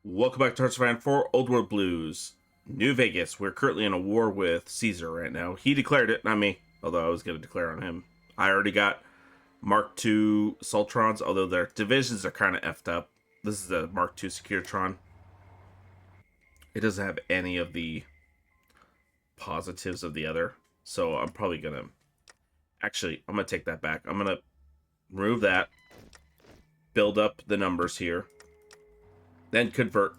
Welcome back to Hearts of Iron 4 Old World Blues. New Vegas. We're currently in a war with Caesar right now. He declared it, not me. Although I was going to declare on him. I already got Mark II Sultrons, although their divisions are kind of effed up. This is the Mark II Securitron. It doesn't have any of the positives of the other. So I'm probably going to... Actually, I'm going to take that back. I'm going to remove that. Build up the numbers here. Then convert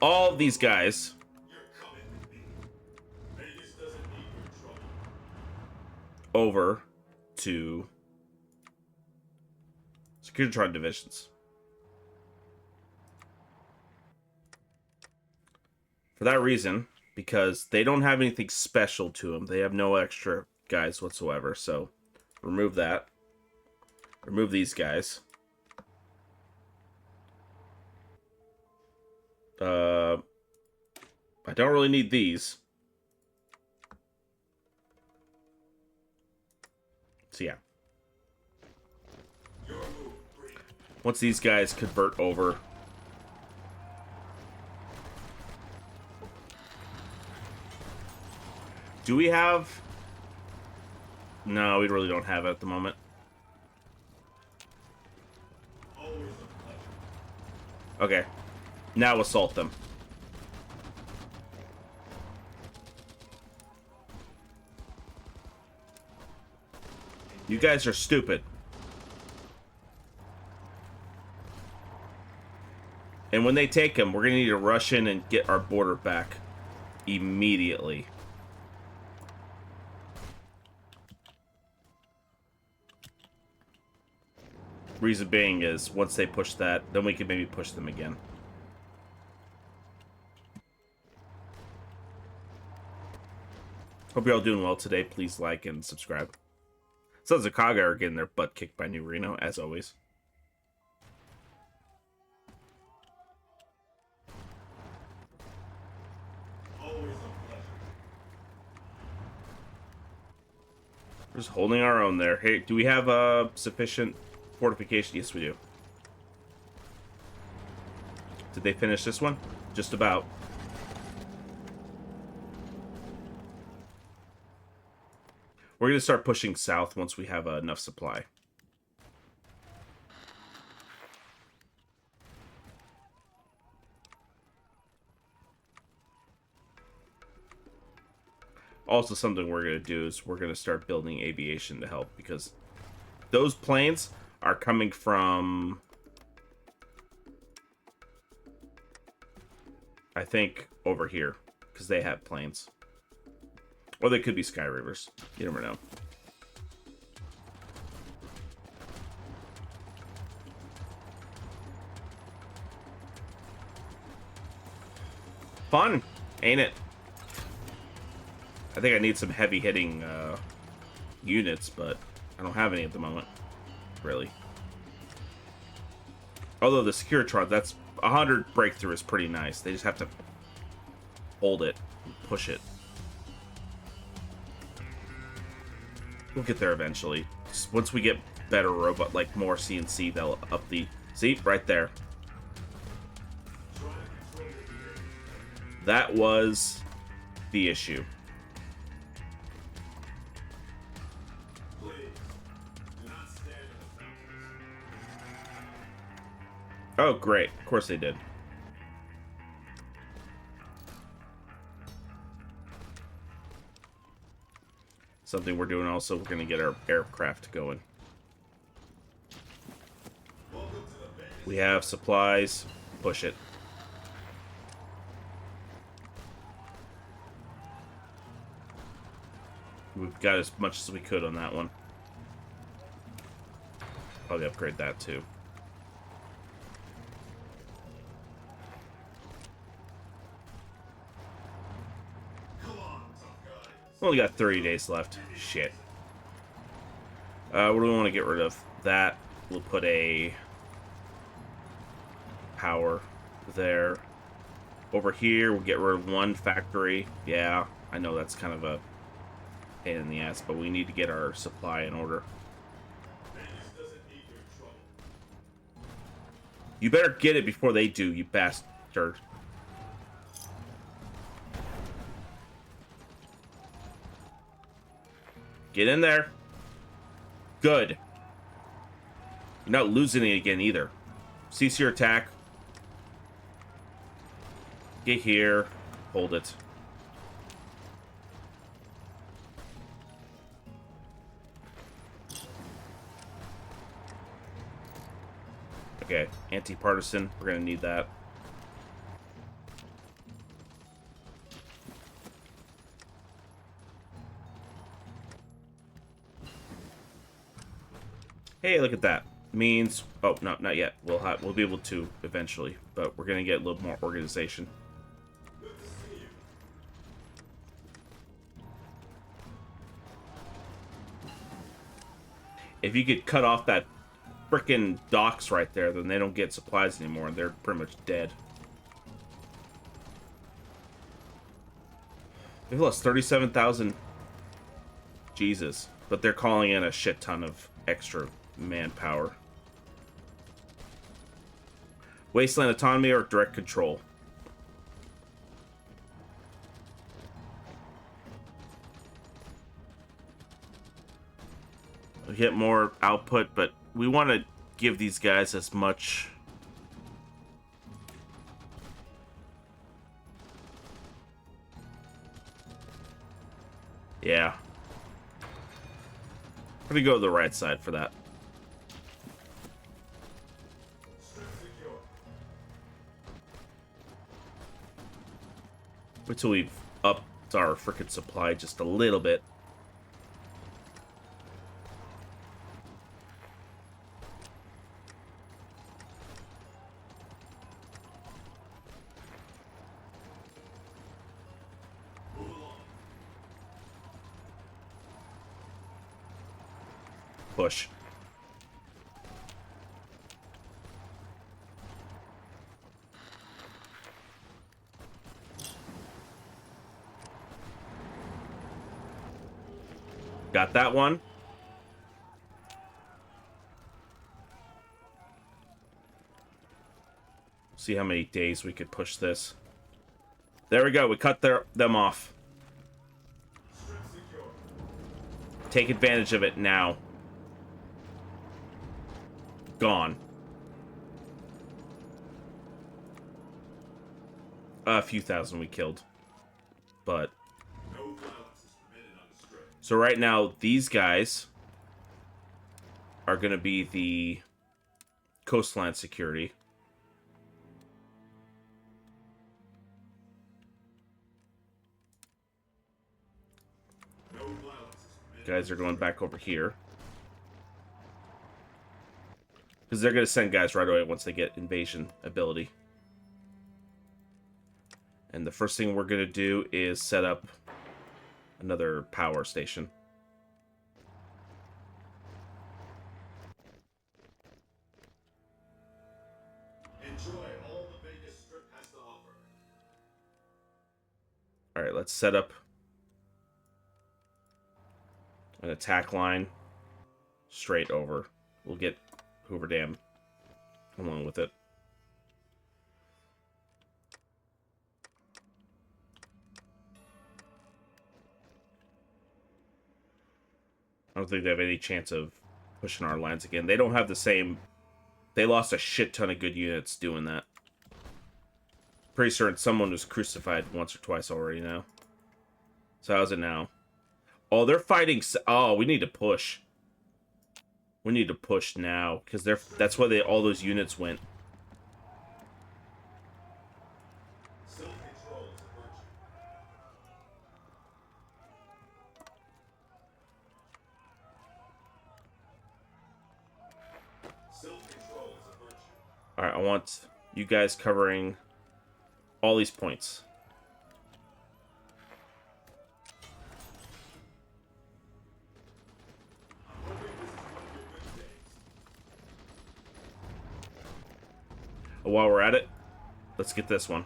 all these guys over to Securitron divisions. For that reason, because they don't have anything special to them. They have no extra guys whatsoever. So remove that. Remove these guys. I don't really need these. So yeah. Once these guys convert over. Do we have... No, we really don't have it at the moment. Okay. Now assault them. You guys are stupid. And when they take them, we're going to need to rush in and get our border back immediately. Reason being is, once they push that, then we can maybe push them again. Hope you're all doing well today. Please like and subscribe. Sons of Kaga are getting their butt kicked by New Reno, as always. We're just holding our own there. Hey, do we have sufficient fortification? Yes, we do. Did they finish this one? Just about. We're going to start pushing south once we have enough supply. Also, something we're going to do is we're going to start building aviation to help, because those planes are coming from, I think, over here, because they have planes. Or they could be Sky Rivers. You never know. Fun, ain't it? I think I need some heavy-hitting units, but I don't have any at the moment, really. Although the Securitron, that's 100 breakthrough is pretty nice. They just have to hold it and push it. We'll get there eventually. Just once we get better robot, like more CNC, they'll up the... See? Right there. That was the issue. Oh, great. Of course they did. Something we're doing also, we're going to get our aircraft going. We have supplies. Push it. We've got as much as we could on that one. Probably upgrade that too. Only got 30 days left. Shit. What do we want to get rid of? That. We'll put a power there. Over here, we'll get rid of one factory. Yeah, I know that's kind of a pain in the ass, but we need to get our supply in order. You better get it before they do, you bastard. Dirt. Get in there. Good. You're not losing it again either. Cease your attack. Get here. Hold it. Okay, anti-partisan. We're gonna need that. Hey, look at that. Means, oh no, not yet. We'll be able to eventually, but we're gonna get a little more organization. If you could cut off that frickin' docks right there, then they don't get supplies anymore, and they're pretty much dead. They've lost 37,000. Jesus. But they're calling in a shit ton of extra manpower. Wasteland autonomy or direct control? We get more output, but we want to give these guys as much... Yeah. I'm gonna go to the right side for that. Wait till we've upped our frickin' supply just a little bit. Push. Got that one. See how many days we could push this. There we go. We cut them off. Take advantage of it now. Gone. A few thousand we killed. But... So right now, these guys are going to be the coastline security. Guys are going back over here. Because they're going to send guys right away once they get invasion ability. And the first thing we're going to do is set up another power station. Enjoy all the Vegas Strip has to offer. All right, let's set up an attack line straight over. We'll get Hoover Dam along with it. I don't think they have any chance of pushing our lines again. They don't have the same... They lost a shit ton of good units doing that. Pretty certain someone was crucified once or twice already now. So how's it now? Oh, they're fighting... Oh, we need to push. We need to push now, because that's why all those units went. Alright, I want you guys covering all these points. While we're at it, let's get this one.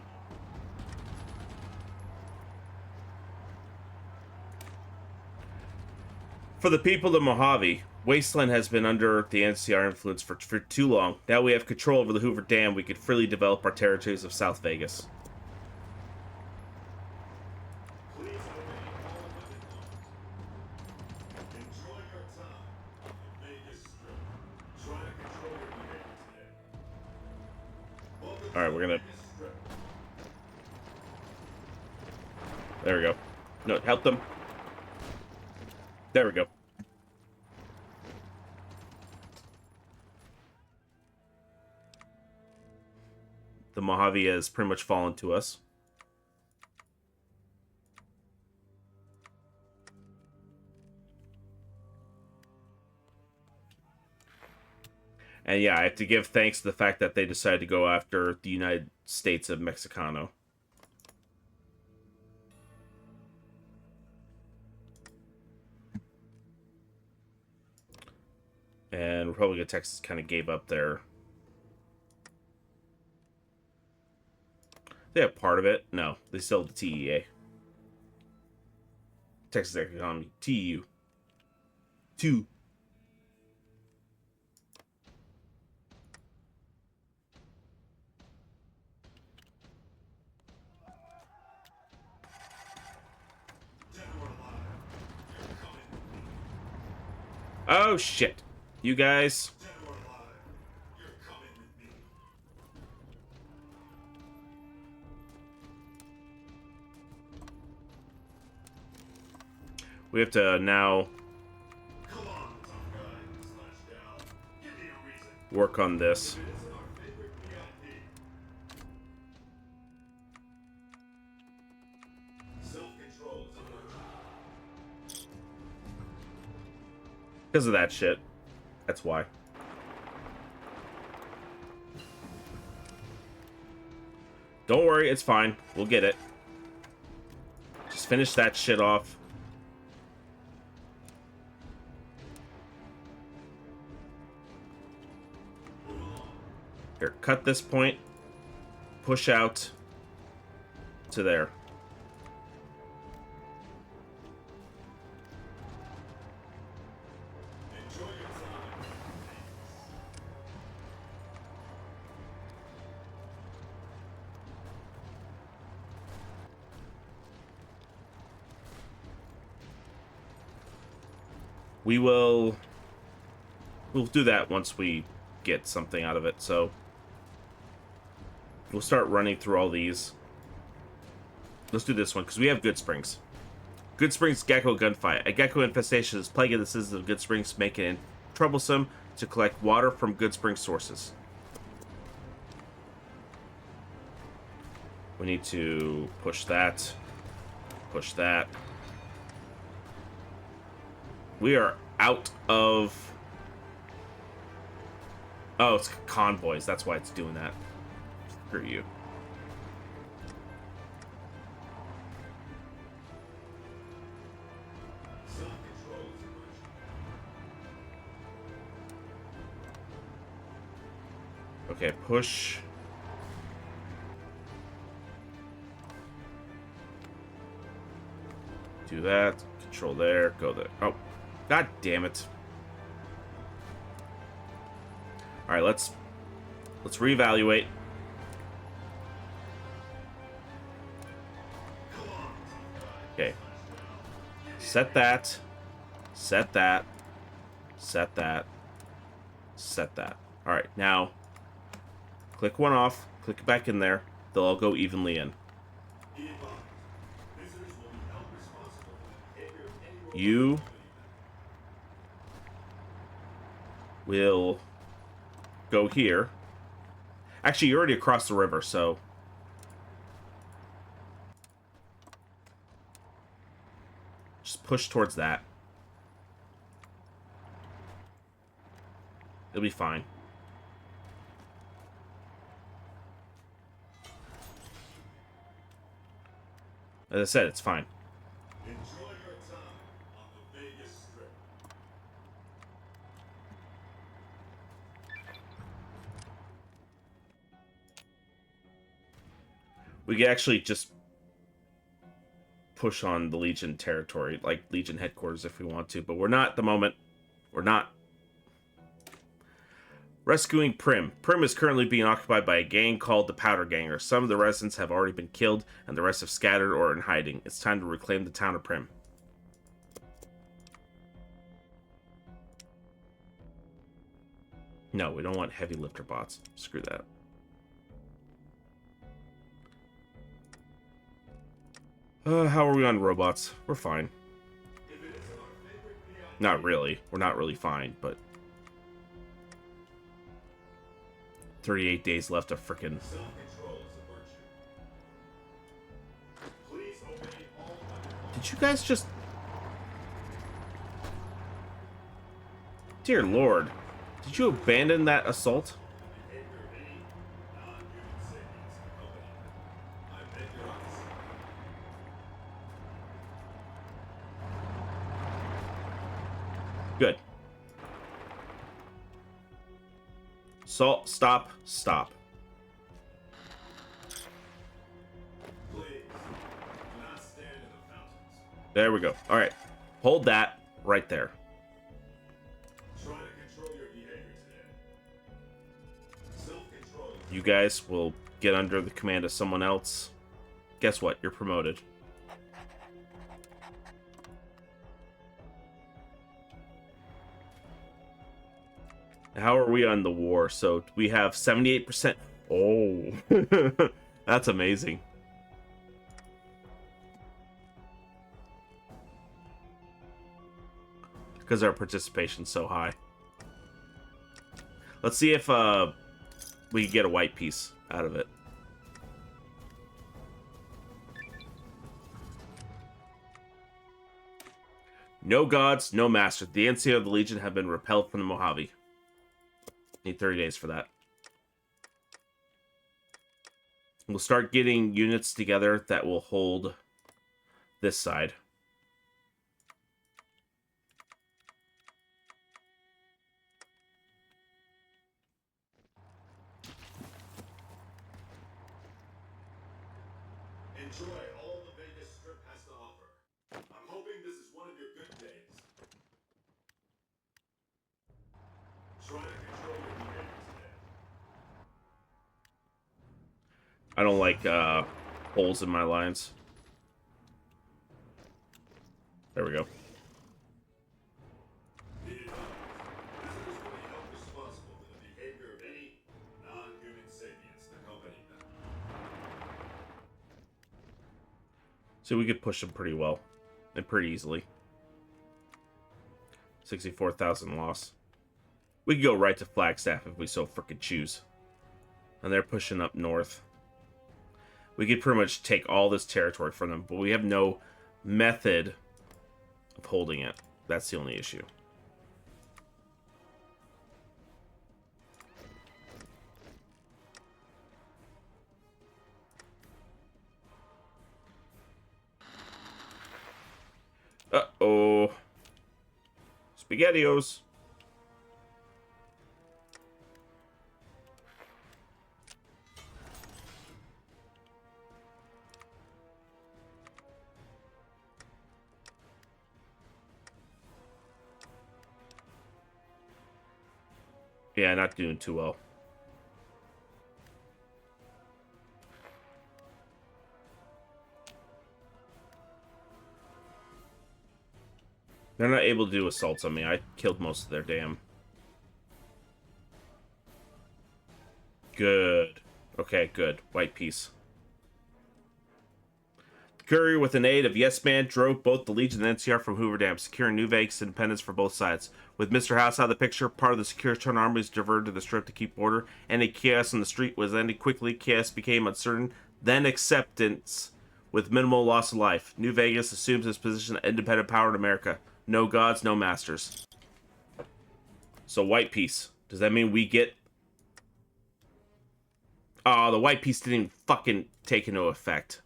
For the people of Mojave, Wasteland has been under the NCR influence for too long. Now we have control over the Hoover Dam. We could freely develop our territories of South Vegas. Alright, we're gonna... There we go. No, help them. There we go. The Mojave has pretty much fallen to us. And yeah, I have to give thanks to the fact that they decided to go after the United States of Mexicano. And Republic of Texas kind of gave up their... They have part of it. No, they still have the TEA. Texas Economy. TEU. 2. Oh, shit. You guys. We have to now work on this. Because of that shit. That's why. Don't worry, it's fine. We'll get it. Just finish that shit off. Here, cut this point. Push out to there. We'll do that once we get something out of it, so we'll start running through all these. Let's do this one, because we have Good Springs. Good Springs Gecko Gunfight. A gecko infestation is plaguing the citizens of Good Springs, making it troublesome to collect water from Good Springs sources. We need to push that. Push that. We are out of... Oh, it's convoys. That's why it's doing that. Screw you. Okay, push. Do that. Control there. Go there. Oh. God damn it. Alright, let's reevaluate. Okay. Set that. Set that. Set that. Set that. Alright, now click one off, click it back in there. They'll all go evenly in. You will go here. Actually, you're already across the river, so just push towards that. It'll be fine. As I said, it's fine. We can actually just push on the Legion territory, like Legion headquarters if we want to, but we're not at the moment. We're not. Rescuing Prim. Prim is currently being occupied by a gang called the Powder Gangers. Some of the residents have already been killed, and the rest have scattered or are in hiding. It's time to reclaim the town of Prim. No, we don't want heavy lifter bots. Screw that. How are we on robots? We're fine. Not really. We're not really fine, but 38 days left of frickin'. Did you guys just... Dear Lord. Did you abandon that assault? Good. Salt, stop, stop. There we go. All right. Hold that right there. You guys will get under the command of someone else. Guess what? You're promoted. How are we on the war? So we have 78%. Oh, that's amazing. Because our participation's so high. Let's see if we can get a white piece out of it. No gods, no master. The NCO of the Legion have been repelled from the Mojave. Need 30 days for that. We'll start getting units together that will hold this side. Enjoy all the Vegas Strip has to offer. I'm hoping this is one of your good days. Try to control your behavior today. I don't like holes in my lines. There we go. Visitors will be held responsible for the behavior of any non-human sapiens accompanying them. So we could push them pretty well. And pretty easily. 64,000 loss. We could go right to Flagstaff if we so frickin' choose. And they're pushing up north. We could pretty much take all this territory from them, but we have no method of holding it. That's the only issue. Uh-oh. SpaghettiOs. Yeah, not doing too well. They're not able to do assaults on me. I killed most of their dam. Good. Okay, good. White piece. The Courier, with an aid of Yes Man, drove both the Legion and NCR from Hoover Dam, securing New Vegas independence for both sides. With Mr. House out of the picture, part of the Securiton army was diverted to the Strip to keep order. Any chaos in the street was ended quickly. Chaos became uncertain, then acceptance, with minimal loss of life. New Vegas assumes its position of independent power in America. No gods, no masters. So white piece. Does that mean we get... Oh, the white piece didn't even fucking take into effect.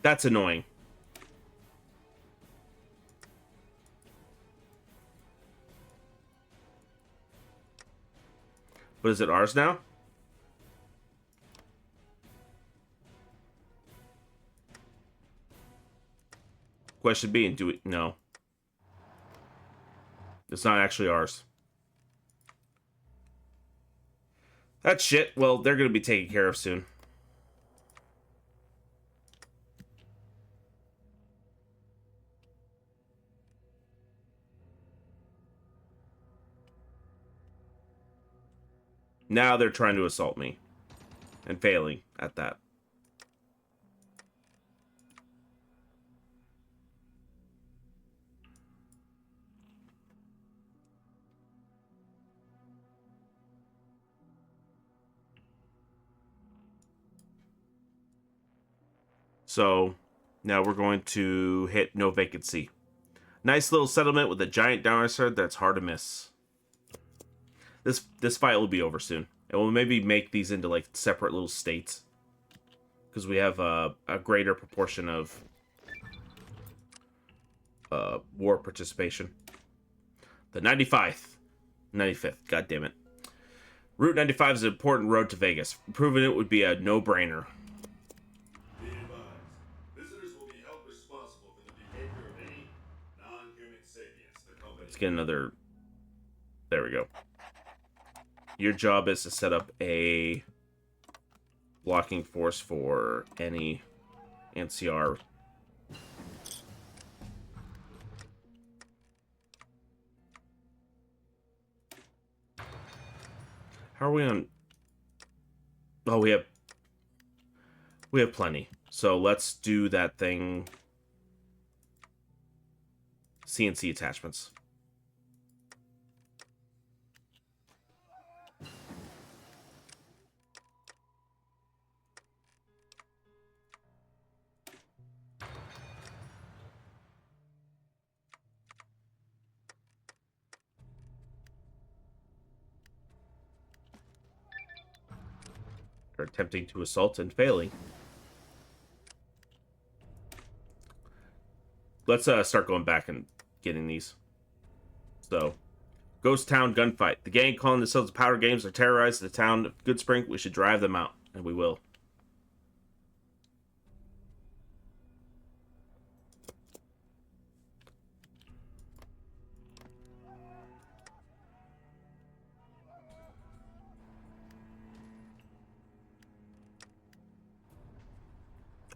That's annoying. But is it ours now? Question being, do we... No. It's not actually ours. That's shit. Well, they're going to be taken care of soon. Now they're trying to assault me. And failing at that. So, now we're going to hit no vacancy. Nice little settlement with a giant dinosaur that's hard to miss. This fight will be over soon. And we'll maybe make these into, like, separate little states. Because we have a greater proportion of war participation. The 95th, god damn it. Route 95 is an important road to Vegas. Proving it would be a no-brainer. Be advised, visitors will be held responsible for the behavior of any non-human sapiens the company. Let's get another... There we go. Your job is to set up a blocking force for any NCR. How are we on? Oh, we have plenty. So let's do that thing. CNC attachments. They're attempting to assault and failing. Let's start going back and getting these. So, Ghost Town gunfight. The gang calling themselves the Powder Games are terrorizing the town of Goodspring. We should drive them out, and we will.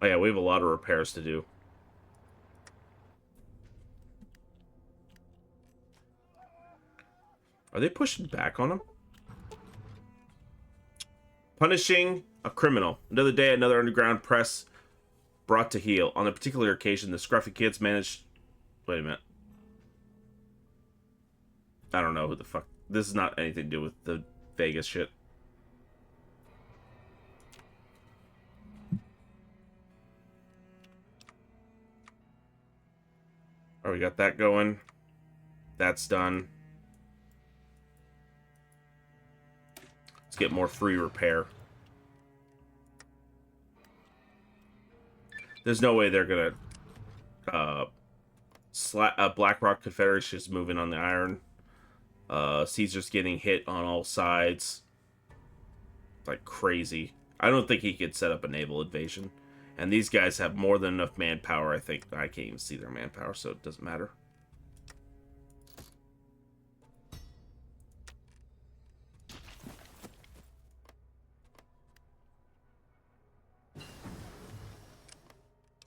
Oh yeah, we have a lot of repairs to do. Are they pushing back on him? Punishing a criminal. Another day, another underground press brought to heel. On a particular occasion, the scruffy kids managed... Wait a minute. I don't know who the fuck... This is not anything to do with the Vegas shit. Oh, we got that going. That's done. Let's get more free repair. There's no way they're gonna... BlackRock Confederation is moving on the iron. Caesar's getting hit on all sides. Like crazy. I don't think he could set up a naval invasion. And these guys have more than enough manpower, I think. I can't even see their manpower, so it doesn't matter.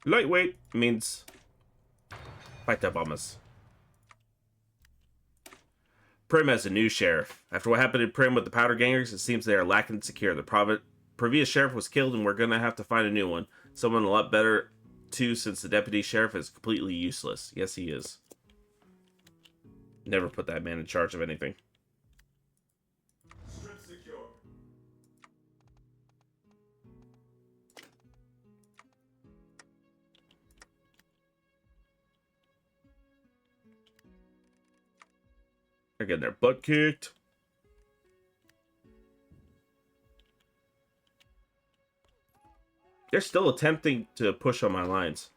Lightweight means fight the bombers. Prim has a new sheriff. After what happened in Prim with the Powder Gangers, it seems they are lacking secure. The previous sheriff was killed, and we're going to have to find a new one. Someone a lot better, too, since the deputy sheriff is completely useless. Yes, he is. Never put that man in charge of anything. Strip secure. They're getting their butt kicked. They're still attempting to push on my lines.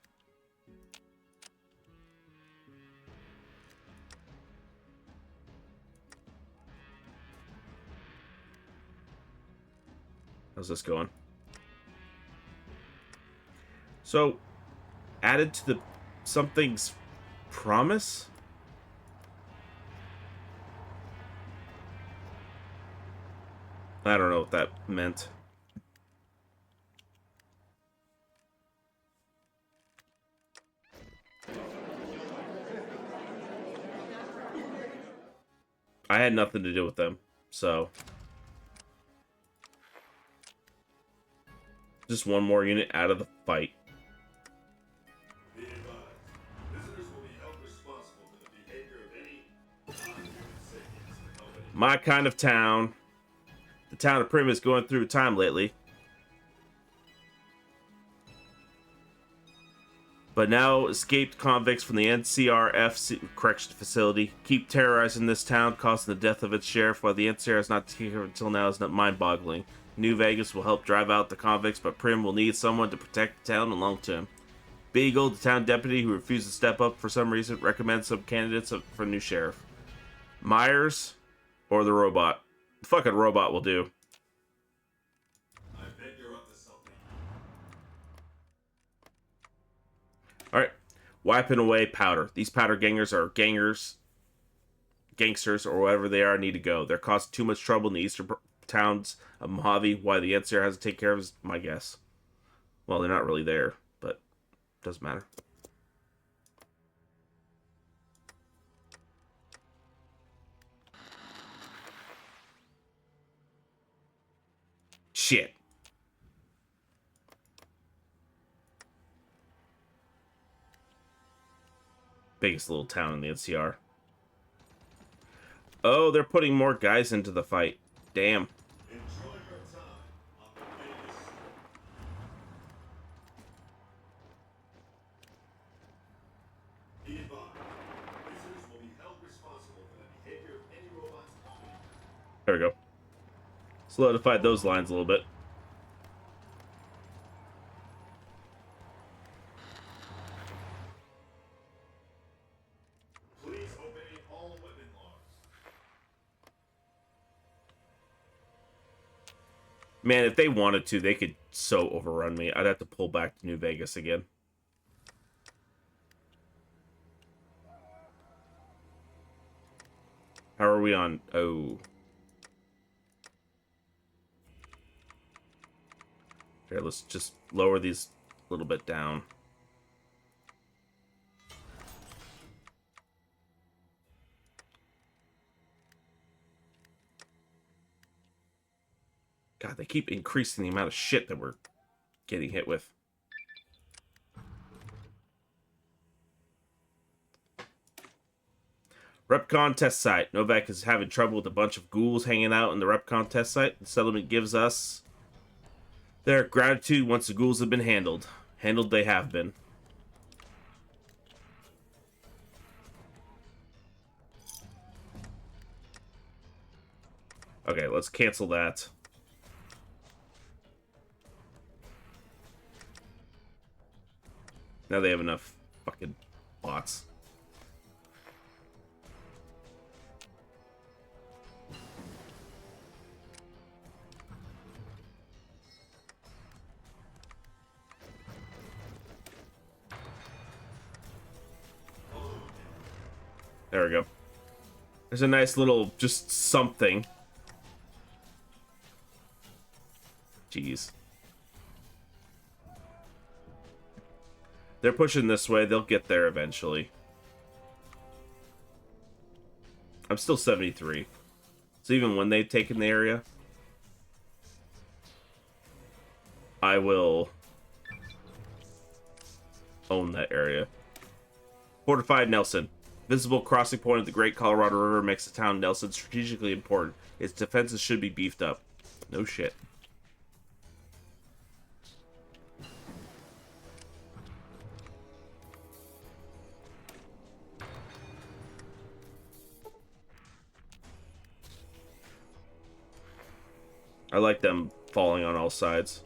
How's this going? So, added to the something's promise? I don't know what that meant. I had nothing to do with them, so... Just one more unit out of the fight. Be advised, visitors will be held responsible for the behavior of any non-human sapiens in the company. My kind of town. The town of Prim is going through time lately. But now escaped convicts from the NCRF correction facility keep terrorizing this town, causing the death of its sheriff, while the NCR has not taken care of until now is not mind-boggling. New Vegas will help drive out the convicts, but Prim will need someone to protect the town in the long term. Beagle, the town deputy who refused to step up for some reason, recommends some candidates for new sheriff. Myers or the robot? The fucking robot will do. I bet you're up to something. Alright. Wiping away powder. These powder gangers are gangsters, or whatever they are, need to go. They're causing too much trouble in the eastern towns of Mojave. Why the NCR has to take care of is my guess. Well, they're not really there, but doesn't matter. Shit. Biggest little town in the NCR. Oh, they're putting more guys into the fight. Damn. Enjoy your time on the Vegas. Be advised, visitors will be held responsible for the behavior of any robots in the company. There we go. Solidified those lines a little bit. Please obey all weapon laws. Man, if they wanted to, they could so overrun me. I'd have to pull back to New Vegas again. How are we on? Oh. Here, let's just lower these a little bit down. God, they keep increasing the amount of shit that we're getting hit with. Repcon test site. Novak is having trouble with a bunch of ghouls hanging out in the Repcon test site. The settlement gives us their gratitude once the ghouls have been handled. Handled they have been. Okay, let's cancel that. Now they have enough fucking bots. There we go. There's a nice little just something. Jeez. They're pushing this way. They'll get there eventually. I'm still 73. So even when they've taken the area, I will own that area. Fortified Nelson. Visible crossing point of the Great Colorado River makes the town Nelson strategically important. Its defenses should be beefed up. No shit. I like them falling on all sides.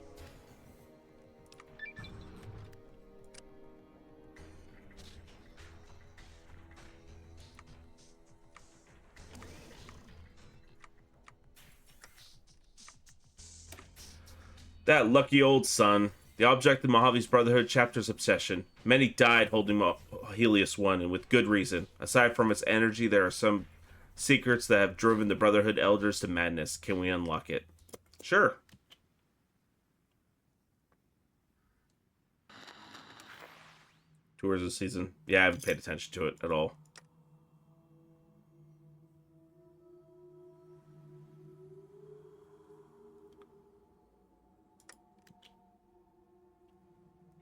That lucky old sun. The object of Mojave's Brotherhood chapter's obsession. Many died holding Helios 1, and with good reason. Aside from its energy, there are some secrets that have driven the Brotherhood elders to madness. Can we unlock it? Sure. Tours of the season. Yeah, I haven't paid attention to it at all.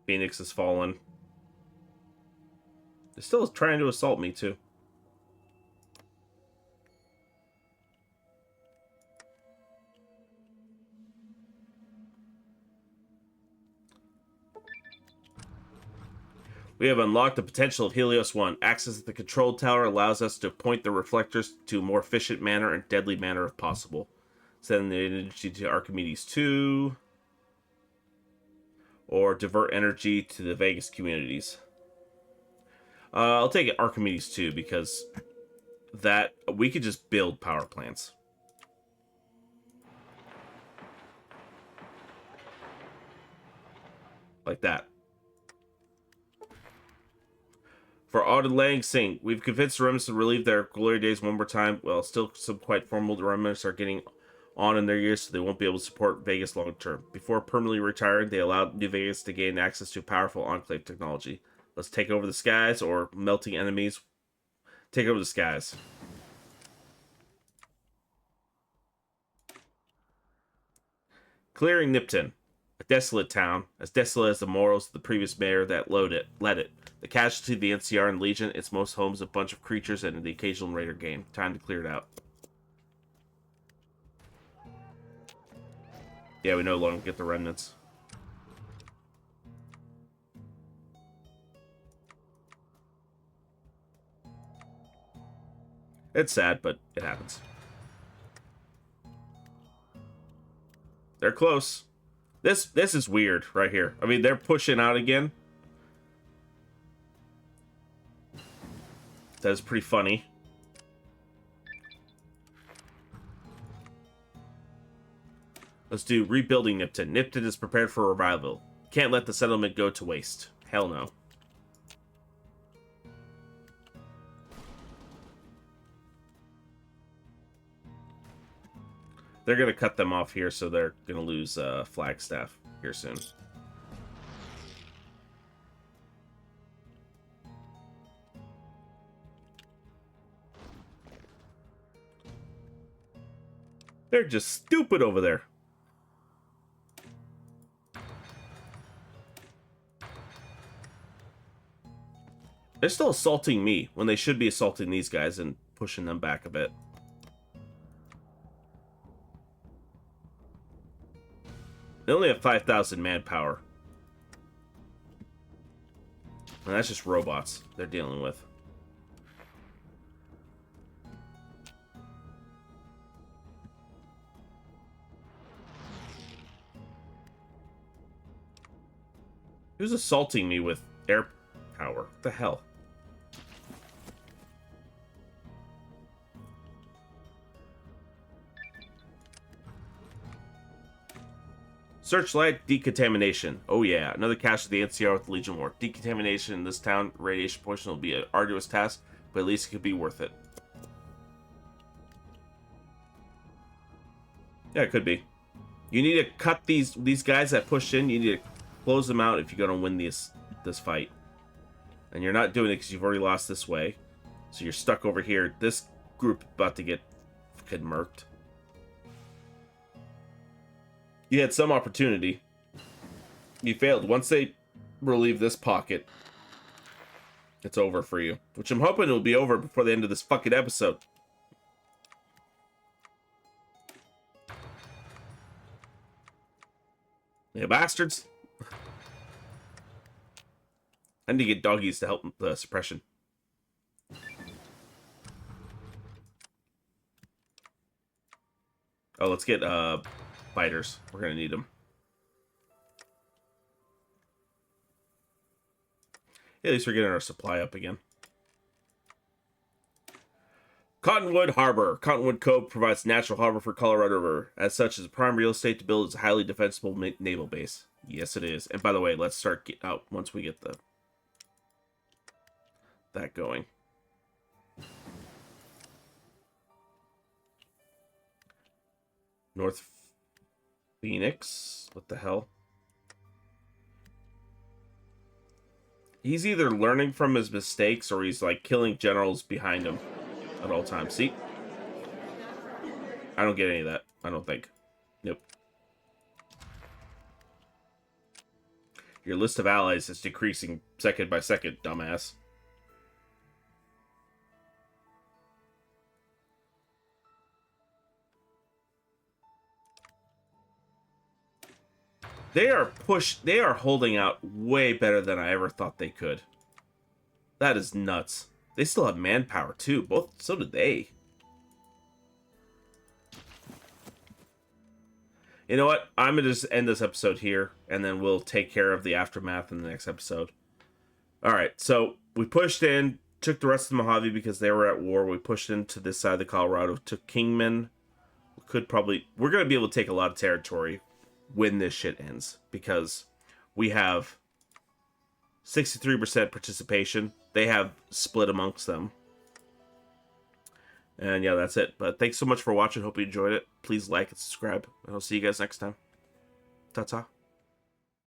Phoenix has fallen. They're still trying to assault me, too. We have unlocked the potential of Helios 1. Access to the control tower allows us to point the reflectors to a more efficient manner and deadly manner if possible. Send the energy to Archimedes 2. Or divert energy to the Vegas communities. I'll take it Archimedes 2 because that we could just build power plants. Like that. For Auden Lang Sing, we've convinced the remnants to relieve their glory days one more time. Well, still some quite formal remnants are getting on in their years, so they won't be able to support Vegas long term. Before permanently retiring, they allowed New Vegas to gain access to powerful enclave technology. Let's take over the skies, or melting enemies. Take over the skies. Clearing Nipton. A desolate town, as desolate as the morals of the previous mayor that led it. The casualty of the NCR and Legion, its most homes a bunch of creatures and the occasional raider game. Time to clear it out. Yeah, we no longer get the remnants. It's sad, but it happens. They're close. This is weird right here. I mean, they're pushing out again. That is pretty funny. Let's do rebuilding Nipton. Nipton is prepared for revival. Can't let the settlement go to waste. Hell no. They're going to cut them off here, so they're going to lose Flagstaff here soon. They're just stupid over there. They're still assaulting me when they should be assaulting these guys and pushing them back a bit. They only have 5,000 manpower. And that's just robots they're dealing with. Who's assaulting me with air power? What the hell? Searchlight decontamination. Oh yeah, another casualty of the NCR with the Legion War. Decontamination in this town, radiation pollution will be an arduous task, but at least it could be worth it. Yeah, it could be. You need to cut these guys that push in. You need to close them out if you're going to win this fight. And you're not doing it because you've already lost this way. So you're stuck over here. This group about to get fucking murked. You had some opportunity. You failed. Once they relieve this pocket, it's over for you. Which I'm hoping will be over before the end of this fucking episode. Yeah, bastards. I need to get doggies to help the suppression. Oh, let's get fighters. We're gonna need them. Yeah, at least we're getting our supply up again. Cottonwood Harbor. Cottonwood Cove provides natural harbor for Colorado River. As such, is prime real estate to build its highly defensible naval base. Yes, it is. And by the way, let's start out once we get that going. North Phoenix. What the hell? He's either learning from his mistakes or he's like killing generals behind him at all times. See? I don't get any of that. I don't think. Nope. Your list of allies is decreasing second by second, dumbass. They are holding out way better than I ever thought they could. That is nuts. They still have manpower too. So did they. You know what? I'm going to just end this episode here, and then we'll take care of the aftermath in the next episode. Alright, so we pushed in, took the rest of the Mojave because they were at war. We pushed into this side of the Colorado, took Kingman. We're going to be able to take a lot of territory when this shit ends, because we have 63% participation. They have split amongst them. And yeah, that's it. But thanks so much for watching. Hope you enjoyed it. Please like and subscribe. And I'll see you guys next time. Ta-ta.